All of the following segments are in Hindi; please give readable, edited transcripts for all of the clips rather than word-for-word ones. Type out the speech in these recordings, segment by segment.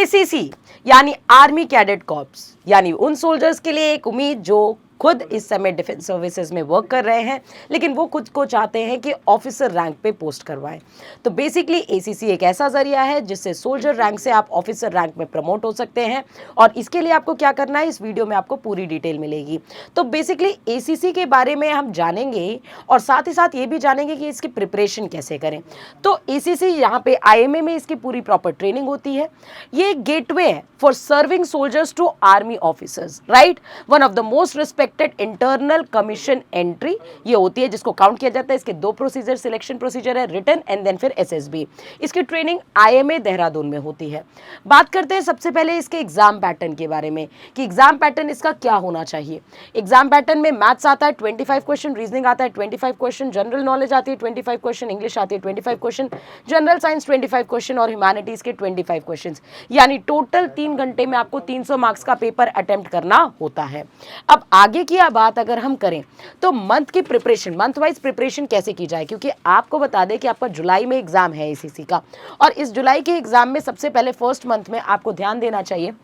एसीसी यानी आर्मी कैडेट कॉर्प्स, यानी उन सोल्जर्स के लिए एक उम्मीद जो खुद इस समय डिफेंस सर्विसेज में वर्क कर रहे हैं, लेकिन वो खुद को चाहते हैं कि ऑफिसर रैंक पे पोस्ट करवाएं। तो बेसिकली एसीसी एक ऐसा जरिया है जिससे सोल्जर रैंक से आप ऑफिसर रैंक में प्रमोट हो सकते हैं, और इसके लिए आपको क्या करना है, इस वीडियो में आपको पूरी डिटेल मिलेगी। तो बेसिकली एसीसी के बारे में हम जानेंगे और साथ ही साथ ये भी जानेंगे कि इसकी प्रिपरेशन कैसे करें। तो एसीसी यहाँ पे आईएमए में इसकी पूरी प्रॉपर ट्रेनिंग होती है। ये एक गेटवे है for serving soldiers to army officers, right. One of the most respected internal commission entry ये होती है, जिसको काउंट किया जाता है। इसके दो प्रोसीजर, सिलेक्शन प्रोसीजर है, रिटन एंड देन फिर एसएसबी। इसकी ट्रेनिंग आईएमए देहरादून में होती है। बात करते हैं सबसे पहले इसके एग्जाम पैटर्न के बारे में कि एग्जाम पैटर्न इसका क्या होना चाहिए। एग्जाम पैटर्न में मैथ्स आता है 25 क्वेश्चन, रीजनिंग आता है 25 क्वेश्चन, जनरल नॉलेज आती है 25 क्वेश्चन, इंग्लिश आती है 25 क्वेश्चन, जनरल साइंस 25 क्वेश्चन और ह्यूमैनिटीज के 25 क्वेश्चन, यानी टोटल 3 घंटे में आपको 300 मार्क्स का पेपर अटेम्प्ट करना होता है। अब आगे की बात अगर हम करें तो मंथ की प्रिपरेशन, मंथ वाइज प्रिपरेशन कैसे की जाए, क्योंकि आपको बता दें कि आपका जुलाई में एग्जाम है एसीसी का, और इस जुलाई के एग्जाम में सबसे पहले फर्स्ट मंथ में आपको ध्यान देना चाहिए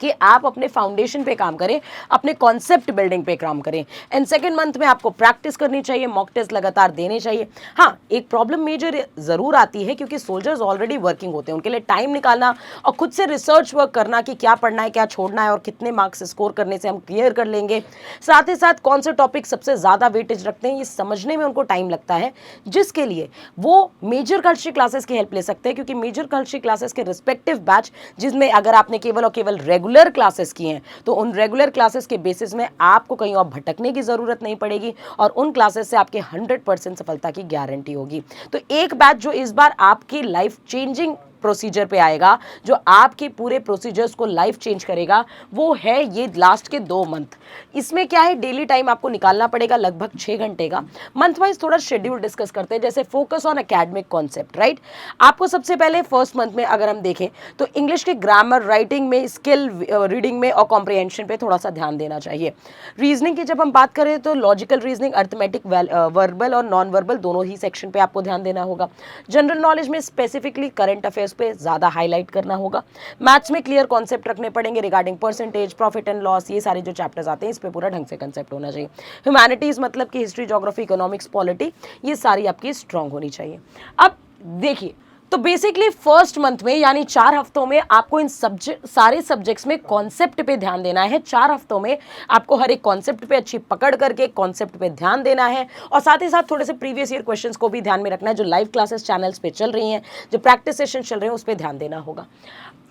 कि आप अपने फाउंडेशन पे काम करें, अपने कॉन्सेप्ट बिल्डिंग पे काम करें। एंड सेकंड मंथ में आपको प्रैक्टिस करनी चाहिए, मॉक टेस्ट लगातार देने चाहिए। हाँ, एक प्रॉब्लम मेजर ज़रूर आती है क्योंकि सोल्जर्स ऑलरेडी वर्किंग होते हैं, उनके लिए टाइम निकालना और खुद से रिसर्च वर्क करना कि क्या पढ़ना है, क्या छोड़ना है और कितने मार्क्स स्कोर करने से हम क्लियर कर लेंगे, साथ ही साथ कौन से टॉपिक सबसे ज़्यादा वेटेज रखते हैं, ये समझने में उनको टाइम लगता है, जिसके लिए वो मेजर कल्चरल क्लासेस की हेल्प ले सकते हैं। क्योंकि मेजर कल्चरल क्लासेस के रिस्पेक्टिव बैच, जिसमें अगर आपने केवल और केवल रेगुलर क्लासेस की हैं, तो उन रेगुलर क्लासेस के बेसिस में आपको कहीं और भटकने की जरूरत नहीं पड़ेगी और उन क्लासेस से आपके 100% सफलता की गारंटी होगी। तो एक बैच जो इस बार आपकी लाइफ चेंजिंग प्रोसीजर पे आएगा, जो आपके पूरे प्रोसीजर्स को लाइफ चेंज करेगा, वो है ये लास्ट के 2 मंथ। इसमें क्या है, डेली टाइम आपको निकालना पड़ेगा लगभग 6 घंटे का। मंथ वाइज थोड़ा शेड्यूल डिस्कस करते हैं, जैसे focus on academic concept, right. आपको सबसे पहले फर्स्ट मंथ में अगर हम देखें तो इंग्लिश के ग्रामर, राइटिंग में, स्किल, रीडिंग में और कॉम्प्रिहेंशन पे थोड़ा सा ध्यान देना चाहिए। रीजनिंग की जब हम बात करें तो लॉजिकल रीजनिंग, अर्थमेटिक, वर्बल और नॉन वर्बल दोनों ही सेक्शन पे आपको ध्यान देना होगा। जनरल नॉलेज में स्पेसिफिकली करंट अफेयर्स पे ज्यादा हाईलाइट करना होगा। मैथ्स में क्लियर कॉन्सेप्ट रखने पड़ेंगे regarding percentage, profit and loss, ये सारे जो चैप्टर्स आते हैं इस पे पूरा ढंग से कंसेप्ट होना चाहिए। ह्यूमैनिटीज मतलब कि हिस्ट्री, ज्योग्राफी, इकोनॉमिक्स, पॉलिटी, ये सारी आपकी स्ट्रांग होनी चाहिए। अब देखिए, तो बेसिकली फर्स्ट मंथ में यानी 4 हफ्तों में आपको इन सारे सब्जेक्ट्स में कॉन्सेप्ट पे ध्यान देना है। 4 हफ्तों में आपको हर एक कॉन्सेप्ट पे अच्छी पकड़ करके कॉन्सेप्ट पे ध्यान देना है, और साथ ही साथ थोड़े से प्रीवियस ईयर क्वेश्चंस को भी ध्यान में रखना है। जो लाइव क्लासेस चैनल्स पे चल रही हैं, जो प्रैक्टिस सेशन चल रहे हैं, उस पर ध्यान देना होगा।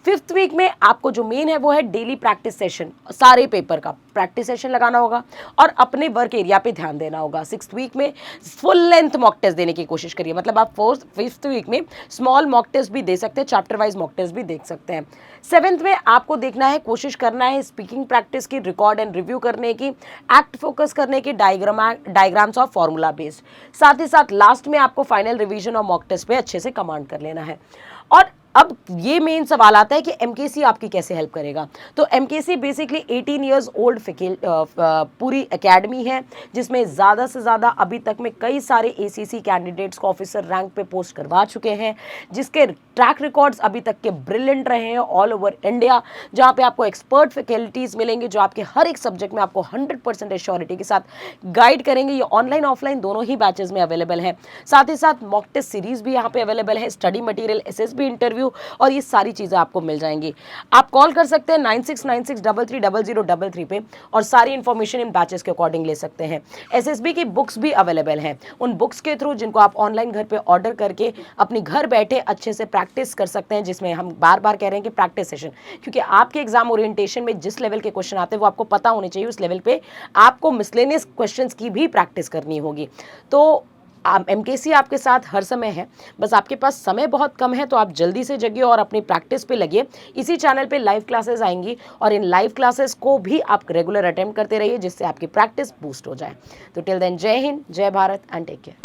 5th वीक में आपको जो मेन है वो है डेली प्रैक्टिस सेशन, सारे पेपर का प्रैक्टिस सेशन लगाना होगा और अपने वर्क एरिया पे ध्यान देना होगा। 6th वीक में फुल लेंथ मॉक टेस्ट देने की कोशिश करिए, मतलब आप 5th वीक में स्मॉल मॉक टेस्ट भी दे सकते हैं, चैप्टर वाइज मॉक टेस्ट भी देख सकते हैं। 7th में आपको देखना है, कोशिश करना है स्पीकिंग प्रैक्टिस की, रिकॉर्ड एंड रिव्यू करने की, एक्ट फोकस करने की, डायग्राम्स और फॉर्मूला बेस्ड। साथ ही साथ लास्ट में आपको फाइनल रिवीजन और मॉक टेस्ट पे अच्छे से कमांड कर लेना है। और अब ये मेन सवाल आता है कि एमकेसी आपकी कैसे हेल्प करेगा। तो एमकेसी बेसिकली 18 इयर्स ओल्ड पूरी एकेडमी है, जिसमें ज़्यादा से ज़्यादा अभी तक में कई सारे एसीसी कैंडिडेट्स को ऑफिसर रैंक पे पोस्ट करवा चुके हैं, जिसके ट्रैक रिकॉर्ड्स अभी तक के ब्रिलियंट रहे हैं ऑल ओवर इंडिया, जहाँ पे आपको एक्सपर्ट फैकल्टीज़ मिलेंगे जो आपके हर एक सब्जेक्ट में आपको 100% एश्योरिटी के साथ गाइड करेंगे। ये ऑनलाइन ऑफलाइन दोनों ही बैचेज में अवेलेबल है। साथ ही साथ मॉक टेस्ट सीरीज भी यहाँ पे अवेलेबल है, स्टडी मटेरियल, एसएसबी इंटरव्यू, और ये सारी चीजें आपको मिल जाएंगी। आप कॉल कर सकते हैं 9696330033 पे और सारी इंफॉर्मेशन इन बैचेस के अकॉर्डिंग ले सकते हैं। एसएसबी की बुक्स भी अवेलेबल हैं, उन बुक्स के थ्रू जिनको आप ऑनलाइन घर पे ऑर्डर करके अपनी घर बैठे अच्छे से प्रैक्टिस कर सकते हैं, जिसमें हम बार बार कह रहे हैं कि प्रैक्टिस सेशन, क्योंकि आपके एग्जाम ओरिएंटेशन में जिस लेवल के क्वेश्चन आते हैं वो आपको पता होने चाहिए, उस लेवल पे आपको मिसलेनियस क्वेश्चंस की भी प्रैक्टिस करनी होगी। तो एमकेसी आपके साथ हर समय है, बस आपके पास समय बहुत कम है, तो आप जल्दी से जगिए और अपनी प्रैक्टिस पे लगिए। इसी चैनल पे लाइव क्लासेस आएंगी और इन लाइव क्लासेस को भी आप रेगुलर अटेम्प्ट करते रहिए, जिससे आपकी प्रैक्टिस बूस्ट हो जाए। तो टिल देन, जय हिंद, जय भारत एंड टेक केयर।